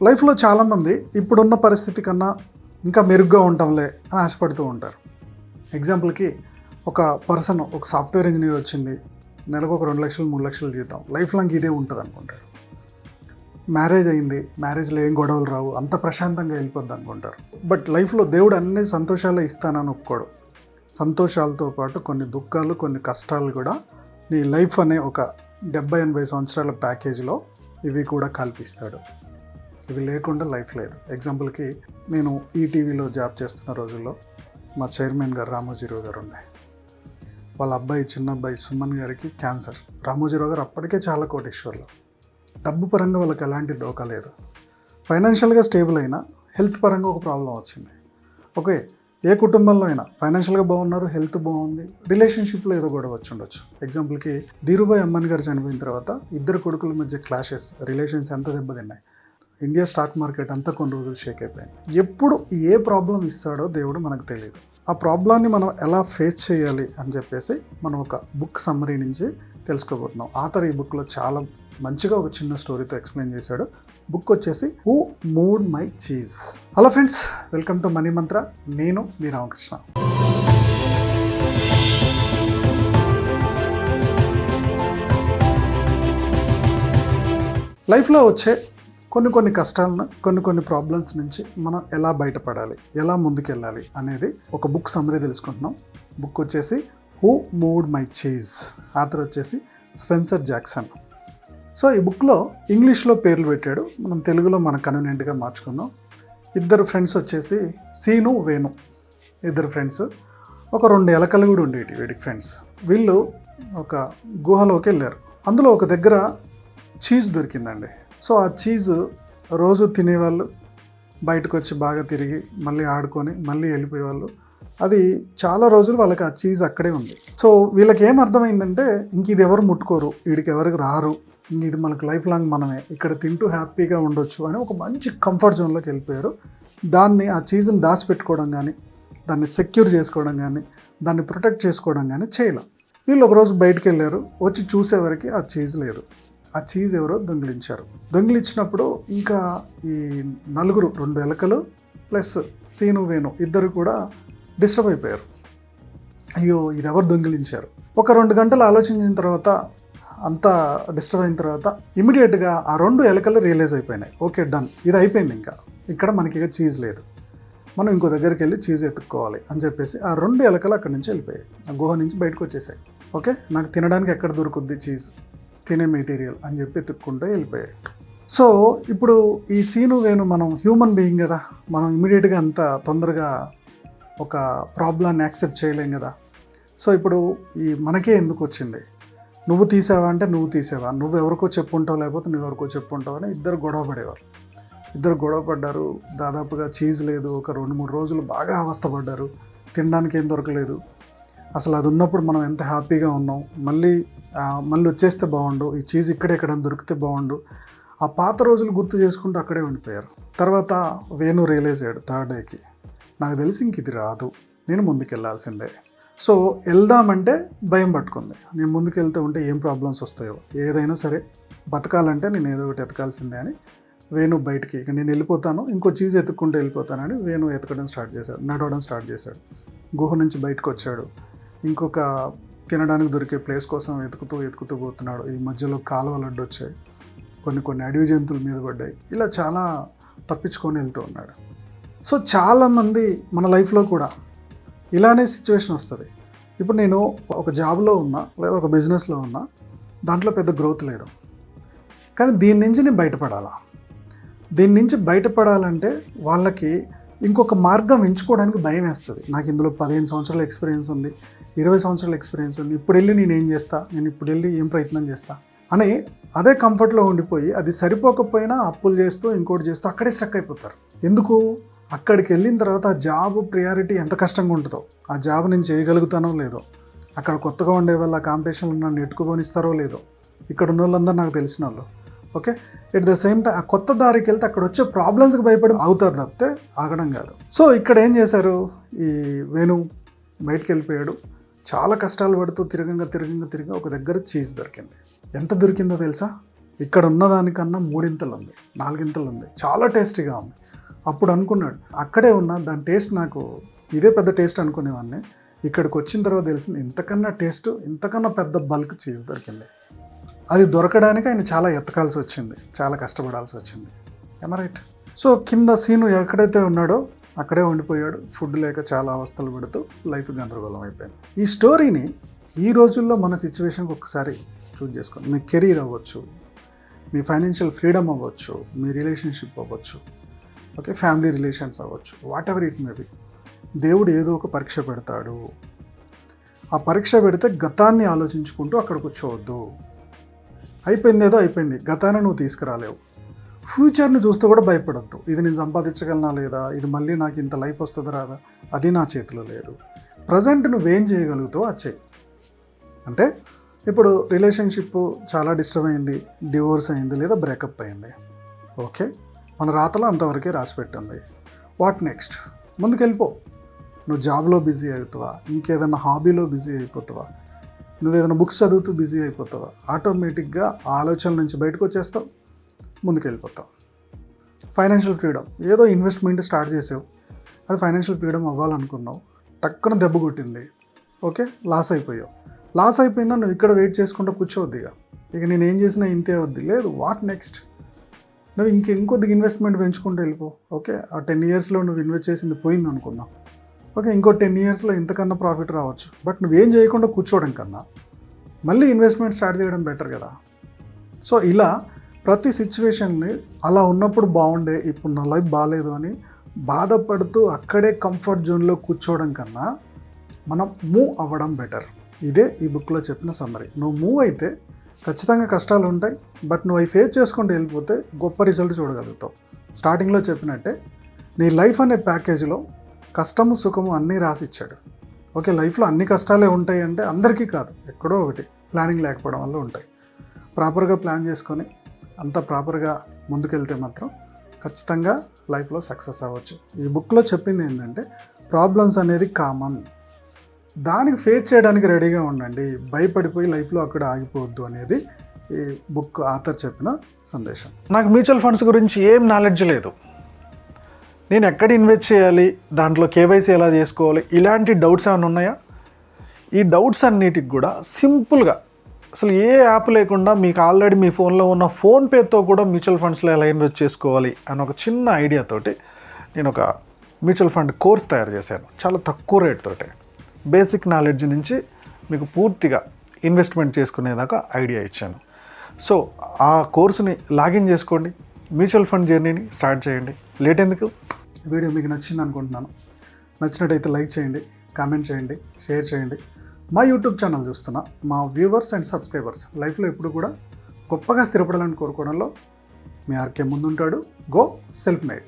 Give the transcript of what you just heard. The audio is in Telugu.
లైఫ్లో చాలామంది ఇప్పుడున్న పరిస్థితి కన్నా ఇంకా మెరుగ్గా ఉంటాంలే అని ఆశపడుతూ ఉంటారు. ఎగ్జాంపుల్కి ఒక పర్సన్ ఒక సాఫ్ట్వేర్ ఇంజనీర్ వచ్చింది, నెలకు ఒక 2 లక్షలు 3 లక్షలు జీతం, లైఫ్ లాంగ్ ఇదే ఉంటుంది అనుకుంటారు. మ్యారేజ్ అయింది, మ్యారేజ్లో ఏం గొడవలు రావు, అంత ప్రశాంతంగా వెళ్ళిపోద్ది అనుకుంటారు. బట్ లైఫ్లో దేవుడు అన్ని సంతోషాలే ఇస్తానని ఒప్పుకోడు. సంతోషాలతో పాటు కొన్ని దుఃఖాలు, కొన్ని కష్టాలు కూడా నీ లైఫ్ అనే ఒక 70-80 సంవత్సరాల ప్యాకేజీలో ఇవి కూడా కల్పిస్తాడు. ఇవి లేకుండా లైఫ్ లేదు. ఎగ్జాంపుల్కి నేను ఈటీవీలో జాబ్ చేస్తున్న రోజుల్లో మా చైర్మన్ గారు రామోజీరావు గారు ఉండే, వాళ్ళ అబ్బాయి చిన్న అబ్బాయి సుమన్ గారికి క్యాన్సర్. రామోజీరావు గారు అప్పటికే చాలా కోటీశ్వర్లు. డబ్బు పరంగా వాళ్ళకి ఎలాంటి డోకా లేదు. ఫైనాన్షియల్గా స్టేబుల్ అయినా హెల్త్ పరంగా ఒక ప్రాబ్లం వచ్చింది. ఓకే, ఏ కుటుంబంలో అయినా ఫైనాన్షియల్గా బాగున్నారు, హెల్త్ బాగుంది, రిలేషన్షిప్లో ఏదో గొడవ వచ్చి ఉండొచ్చు. ఎగ్జాంపుల్కి ధీరుభాయ్ అంబానీ గారు చనిపోయిన తర్వాత ఇద్దరు కొడుకుల మధ్య క్లాషెస్, రిలేషన్స్ ఎంత దెబ్బతిన్నాయి. ఇండియా స్టాక్ మార్కెట్ అంతా కొన్ని రోజులు షేక్ అయిపోయింది. ఎప్పుడు ఏ ప్రాబ్లం ఇస్తాడో దేవుడు మనకు తెలియదు. ఆ ప్రాబ్లాన్ని మనం ఎలా ఫేస్ చేయాలి అని చెప్పేసి మనం ఒక బుక్ సమ్మరీ నుంచి తెలుసుకోబోతున్నాం. ఆథర్ ఈ బుక్లో చాలా మంచిగా ఒక చిన్న స్టోరీతో ఎక్స్ప్లెయిన్ చేశాడు. బుక్ వచ్చేసి who moved my cheese. Hello friends, welcome to money మంత్ర. నేను మీ రామకృష్ణ. లైఫ్లో వచ్చే కొన్ని కష్టాలను, కొన్ని ప్రాబ్లమ్స్ నుంచి మనం ఎలా బయటపడాలి, ఎలా ముందుకెళ్ళాలి అనేది ఒక బుక్ సమ్మరీ తెలుసుకుంటున్నాం. బుక్ వచ్చేసి who moved my cheese. Author వచ్చేసి స్పెన్సర్ జాక్సన్. సో ఈ బుక్లో ఇంగ్లీష్లో పేర్లు పెట్టాడు, మనం తెలుగులో మన కన్వీనియంట్గా మార్చుకుందాం. ఇద్దరు ఫ్రెండ్స్ వచ్చేసి సీను, వేణు, ఇద్దరు ఫ్రెండ్స్. ఒక 2 ఎలకలు కూడా ఉండేవి వీడికి ఫ్రెండ్స్. వీళ్ళు ఒక గుహలోకి వెళ్ళారు. అందులో ఒక దగ్గర చీజ్ దొరికిందండి. సో ఆ చీజ్ రోజు తినేవాళ్ళు, బయటకు వచ్చి బాగా తిరిగి మళ్ళీ ఆడుకొని మళ్ళీ వెళ్ళిపోయేవాళ్ళు. అది చాలా రోజులు వాళ్ళకి ఆ చీజ్ అక్కడే ఉంది. సో వీళ్ళకి ఏం అర్థమైందంటే ఇంక ఇది ఎవరు ముట్టుకోరు, వీడికి ఎవరికి రారు, ఇంక ఇది మనకు లైఫ్ లాంగ్ మనమే ఇక్కడ తింటూ హ్యాపీగా ఉండొచ్చు అని ఒక మంచి కంఫర్ట్ జోన్లోకి వెళ్ళిపోయారు. దాన్ని ఆ చీజ్ని దాచిపెట్టుకోవడం కానీ, దాన్ని సెక్యూర్ చేసుకోవడం కానీ, దాన్ని ప్రొటెక్ట్ చేసుకోవడం కానీ చేయలేం. వీళ్ళు ఒకరోజు బయటకు వెళ్ళారు, వచ్చి చూసేవరకు ఆ చీజ్ లేదు. ఆ చీజ్ ఎవరో దొంగిలించారు. దొంగిలించినప్పుడు ఇంకా ఈ నలుగురు, 2 ఎలకలు ప్లస్ సీను, వేణు ఇద్దరు కూడా డిస్టర్బ్ అయిపోయారు. అయ్యో ఇది ఎవరు దొంగిలించారు. ఒక 2 గంటలు ఆలోచించిన తర్వాత, అంతా డిస్టర్బ్ అయిన తర్వాత ఇమీడియట్గా ఆ 2 ఎలకలు రియలైజ్ అయిపోయినాయి. ఓకే డన్, ఇది అయిపోయింది, ఇంకా ఇక్కడ మనకి ఇక చీజ్ లేదు, మనం ఇంకో దగ్గరికి వెళ్ళి చీజ్ ఎత్తుక్కోవాలి అని చెప్పేసి ఆ 2 ఎలకలు అక్కడి నుంచి వెళ్ళిపోయాయి, ఆ గుహ నుంచి బయటకు వచ్చేసాయి. ఓకే, నాకు తినడానికి ఎక్కడ దొరుకుద్ది చీజ్, తినే మెటీరియల్ అని చెప్పి ఎత్తుక్కుంటూ వెళ్ళిపోయాయి. సో ఇప్పుడు ఈ సీను, వేణు మనం హ్యూమన్ బీయింగ్ కదా, మనం ఇమీడియట్గా అంత తొందరగా ఒక ప్రాబ్లాన్ని యాక్సెప్ట్ చేయలేం కదా. సో ఇప్పుడు ఈ మనకే ఎందుకు వచ్చింది, నువ్వు తీసావా అంటే నువ్వు తీసావా, నువ్వు ఎవరికో చెప్పుంటావు లేకపోతే నువ్వు ఎవరికో చెప్పుంటావు అని ఇద్దరు గొడవ పడేవారు. ఇద్దరు గొడవ పడ్డారు. దాదాపుగా చీజ్ లేదు, ఒక 2-3 రోజులు బాగా అవస్థపడ్డారు. తినడానికి ఏం దొరకలేదు. అసలు అది ఉన్నప్పుడు మనం ఎంత హ్యాపీగా ఉన్నాం, మళ్ళీ వచ్చేస్తే బాగుండు, ఈ చీజ్ ఎక్కడైనా దొరికితే బాగుండు, ఆ పాత రోజులు గుర్తు చేసుకుంటూ అక్కడే ఉండిపోయారు. తర్వాత వేణు రియలైజ్ అయ్యాడు 3rd డేకి, నాకు తెలిసి ఇంక ఇది రాదు, నేను ముందుకెళ్ళాల్సిందే. సో వెళ్దామంటే భయం పట్టుకుంది. నేను ముందుకు వెళ్తూ ఉంటే ఏం ప్రాబ్లమ్స్ వస్తాయో, ఏదైనా సరే బతకాలంటే నేను ఏదో ఒకటి ఎతకాల్సిందే అని వేణు బయటికి, ఇక నేను వెళ్ళిపోతాను, ఇంకో చీజ్ ఎత్తుక్కుంటూ వెళ్ళిపోతానని వేణు ఎతకడం స్టార్ట్ చేశాడు, నడవడం స్టార్ట్ చేశాడు. గుహ నుంచి బయటకు వచ్చాడు. ఇంకొక తినడానికి దొరికే ప్లేస్ కోసం వెతుకుతూ పోతున్నాడు. ఈ మధ్యలో కాలువలు అడ్డొచ్చాయి, కొన్ని అడవి జంతువుల మీద పడ్డాయి. ఇలా చాలా తప్పించుకొని వెళ్తూ ఉన్నాడు. సో చాలామంది మన లైఫ్లో కూడా ఇలానే సిచ్యువేషన్ వస్తుంది. ఇప్పుడు నేను ఒక జాబ్లో ఉన్నా లేదా ఒక బిజినెస్లో ఉన్నా, దాంట్లో పెద్ద గ్రోత్ లేదు, కానీ దీని నుంచి నేను బయటపడాలా. దీని నుంచి బయటపడాలంటే వాళ్ళకి ఇంకొక మార్గం ఎంచుకోవడానికి భయం వేస్తుంది. నాకు ఇందులో 15 సంవత్సరాల ఎక్స్పీరియన్స్ ఉంది, 20 సంవత్సరాల ఎక్స్పీరియన్స్ ఉంది, ఇప్పుడు వెళ్ళి నేను ఏం చేస్తా, నేను ఇప్పుడు వెళ్ళి ఏం ప్రయత్నం చేస్తా అని అదే కంఫర్ట్లో ఉండిపోయి అది సరిపోకపోయినా అప్పులు చేస్తూ ఇంకోటి చేస్తూ అక్కడే స్ట్రక్ అయిపోతారు. ఎందుకు, అక్కడికి వెళ్ళిన తర్వాత ఆ జాబ్ ప్రియారిటీ ఎంత కష్టంగా ఉంటుందో, ఆ జాబ్ నేను చేయగలుగుతానో లేదో, అక్కడ కొత్తగా ఉండే వాళ్ళు ఆ కాంపిటీషన్లో నన్ను నెట్టుకుపోనిస్తారో లేదో, ఇక్కడ ఉన్న వాళ్ళందరూ నాకు తెలిసిన వాళ్ళు. Okay, at the same time ఆ కొత్త దారికి వెళ్తే అక్కడ వచ్చే ప్రాబ్లమ్స్కి భయపడి అవుతారు తప్పితే ఆగడం కాదు. సో ఇక్కడ ఏం చేశారు, ఈ వేణు బయటికి వెళ్ళిపోయాడు. చాలా కష్టాలు పడుతూ తిరగంగా ఒక దగ్గర చీజ్ దొరికింది. ఎంత దొరికిందో తెలుసా, ఇక్కడ ఉన్నదానికన్నా 3 ఉంది, 4 ఉంది, చాలా టేస్టీగా ఉంది. అప్పుడు అనుకున్నాడు, అక్కడే ఉన్న దాని టేస్ట్ నాకు ఇదే పెద్ద టేస్ట్ అనుకునేవాడిని. ఇక్కడికి వచ్చిన తర్వాత తెలిసింది ఇంతకన్నా టేస్ట్, ఇంతకన్నా పెద్ద బల్క్ చీజ్ దొరికింది. అది దొరకడానికి ఆయన చాలా ఎత్తకాల్సి వచ్చింది, చాలా కష్టపడాల్సి వచ్చింది. రైట్. సో కింద సీను ఎక్కడైతే ఉన్నాడో అక్కడే ఉండిపోయాడు. ఫుడ్ లేక చాలా అవస్థలు పడుతూ లైఫ్ గందరగోళం అయిపోయింది. ఈ స్టోరీని ఈ రోజుల్లో మన సిచ్యువేషన్కి ఒకసారి చూస్ చేసుకోండి. మీ కెరీర్ అవ్వచ్చు, మీ ఫైనాన్షియల్ ఫ్రీడమ్ అవ్వచ్చు, మీ రిలేషన్షిప్ అవ్వచ్చు, ఓకే, ఫ్యామిలీ రిలేషన్స్ అవ్వచ్చు, what ever it may be. దేవుడు ఏదో ఒక పరీక్ష పెడతాడు. ఆ పరీక్ష పెడితే గతాన్ని ఆలోచించుకుంటూ అక్కడ కూర్చోవద్దు. అయిపోయింది, ఏదో అయిపోయింది, గతాన్ని నువ్వు తీసుకురాలేవు. ఫ్యూచర్ని చూస్తూ కూడా భయపడద్దు. ఇది నేను సంపాదించగలనా లేదా, ఇది మళ్ళీ నాకు ఇంత లైఫ్ వస్తుందా రాదా, అది నా చేతిలో లేదు. ప్రజెంట్ నువ్వేం చేయగలుగుతావు అది చెయ్యి. అంటే ఇప్పుడు రిలేషన్షిప్ చాలా డిస్టర్బ్ అయింది, డివోర్స్ అయింది లేదా బ్రేకప్ అయింది, ఓకే, మన రాతలో అంతవరకే రాసి పెట్టింది. What next? ముందుకు వెళ్ళిపో. నువ్వు జాబ్లో బిజీ అవుతావా, ఇంకేదైనా హాబీలో బిజీ అయిపోతావా, నువ్వు ఏదైనా బుక్స్ చదువుతూ బిజీ అయిపోతావా, ఆటోమేటిక్గా ఆలోచనల నుంచి బయటకు వచ్చేస్తావు, ముందుకు వెళ్ళిపోతావు. ఫైనాన్షియల్ ఫ్రీడమ్, ఏదో ఇన్వెస్ట్మెంట్ స్టార్ట్ చేసావు, అది ఫైనాన్షియల్ ఫ్రీడమ్ అవ్వాలనుకున్నావు, టక్కున దెబ్బ కొట్టింది, ఓకే, లాస్ అయిపోయావు. లాస్ అయిపోయిందా నువ్వు ఇక్కడ వెయిట్ చేసుకుంటూ కూర్చోవద్దు. ఇక నేను ఏం చేసినా ఇంతే వద్దు, లేదు. What next? నువ్వు ఇంకొద్దిగా ఇన్వెస్ట్మెంట్ పెంచుకుంటూ వెళ్ళిపో. ఓకే, ఆ 10 ఇయర్స్లో నువ్వు ఇన్వెస్ట్ చేసింది పోయింది అనుకున్నావు, ఓకే, ఇంకో 10 ఇయర్స్లో ఇంతకన్నా ప్రాఫిట్ రావచ్చు. బట్ నువ్వేం చేయకుండా కూర్చోవడం కన్నా మళ్ళీ ఇన్వెస్ట్మెంట్ స్టార్ట్ చేయడం బెటర్ కదా. సో ఇలా ప్రతి సిచ్యువేషన్ని అలా ఉన్నప్పుడు బాగుండే, ఇప్పుడు నా లైఫ్ బాగాలేదు అని బాధపడుతూ అక్కడే కంఫర్ట్ జోన్లో కూర్చోవడం కన్నా మనం మూవ్ అవ్వడం బెటర్. ఇదే ఈ బుక్లో చెప్పిన సమ్మరీ. నువ్వు మూవ్ అయితే ఖచ్చితంగా కష్టాలు ఉంటాయి, బట్ నువ్వు అవి ఫేస్ చేసుకుంటూ వెళ్ళిపోతే గొప్ప రిజల్ట్ చూడగలుగుతావు. స్టార్టింగ్లో చెప్పినట్టే నీ లైఫ్ అనే ప్యాకేజీలో కష్టము సుఖము అన్నీ రాసిచ్చాడు. ఓకే, లైఫ్లో అన్ని కష్టాలే ఉంటాయి అంటే అందరికీ కాదు, ఎక్కడో ఒకటి ప్లానింగ్ లేకపోవడం వల్ల ఉంటాయి. ప్రాపర్గా ప్లాన్ చేసుకొని అంత ప్రాపర్గా ముందుకెళ్తే మాత్రం ఖచ్చితంగా లైఫ్లో సక్సెస్ అవ్వచ్చు. ఈ బుక్లో చెప్పింది ఏంటంటే ప్రాబ్లమ్స్ అనేది కామన్, దానికి ఫేస్ చేయడానికి రెడీగా ఉండండి, భయపడిపోయి లైఫ్లో అక్కడ ఆగిపోవద్దు అనేది ఈ బుక్ ఆథర్ చెప్పిన సందేశం. నాకు మ్యూచువల్ ఫండ్స్ గురించి ఏం నాలెడ్జ్ లేదు, నేను ఎక్కడ ఇన్వెస్ట్ చేయాలి, దాంట్లో కేవైసీ ఎలా చేసుకోవాలి, ఇలాంటి డౌట్స్ ఏమైనా ఉన్నాయా? ఈ డౌట్స్ అన్నిటికి కూడా సింపుల్గా అసలు ఏ యాప్ లేకుండా మీకు ఆల్రెడీ మీ ఫోన్లో ఉన్న ఫోన్పేతో కూడా మ్యూచువల్ ఫండ్స్లో ఎలా ఇన్వెస్ట్ చేసుకోవాలి అని ఒక చిన్న ఐడియాతోటి నేను ఒక మ్యూచువల్ ఫండ్ కోర్స్ తయారు చేశాను. చాలా తక్కువ రేట్ తోటి బేసిక్ నాలెడ్జ్ నుంచి మీకు పూర్తిగా ఇన్వెస్ట్మెంట్ చేసుకునేదాకా ఐడియా ఇచ్చాను. సో ఆ కోర్సుని లాగిన్ చేసుకోండి, మ్యూచువల్ ఫండ్ జర్నీని స్టార్ట్ చేయండి. లేట్ ఎందుకు? వీడియో మీకు నచ్చింది అనుకుంటున్నాను. నచ్చినట్టయితే లైక్ చేయండి, కామెంట్ చేయండి, షేర్ చేయండి. మా యూట్యూబ్ ఛానల్ చూస్తున్న మా వ్యూవర్స్ అండ్ సబ్స్క్రైబర్స్ లైఫ్లో ఎప్పుడు కూడా గొప్పగా స్థిరపడాలని కోరుకోవడంలో మీ ఆర్కే ముందుంటాడు. Go self made.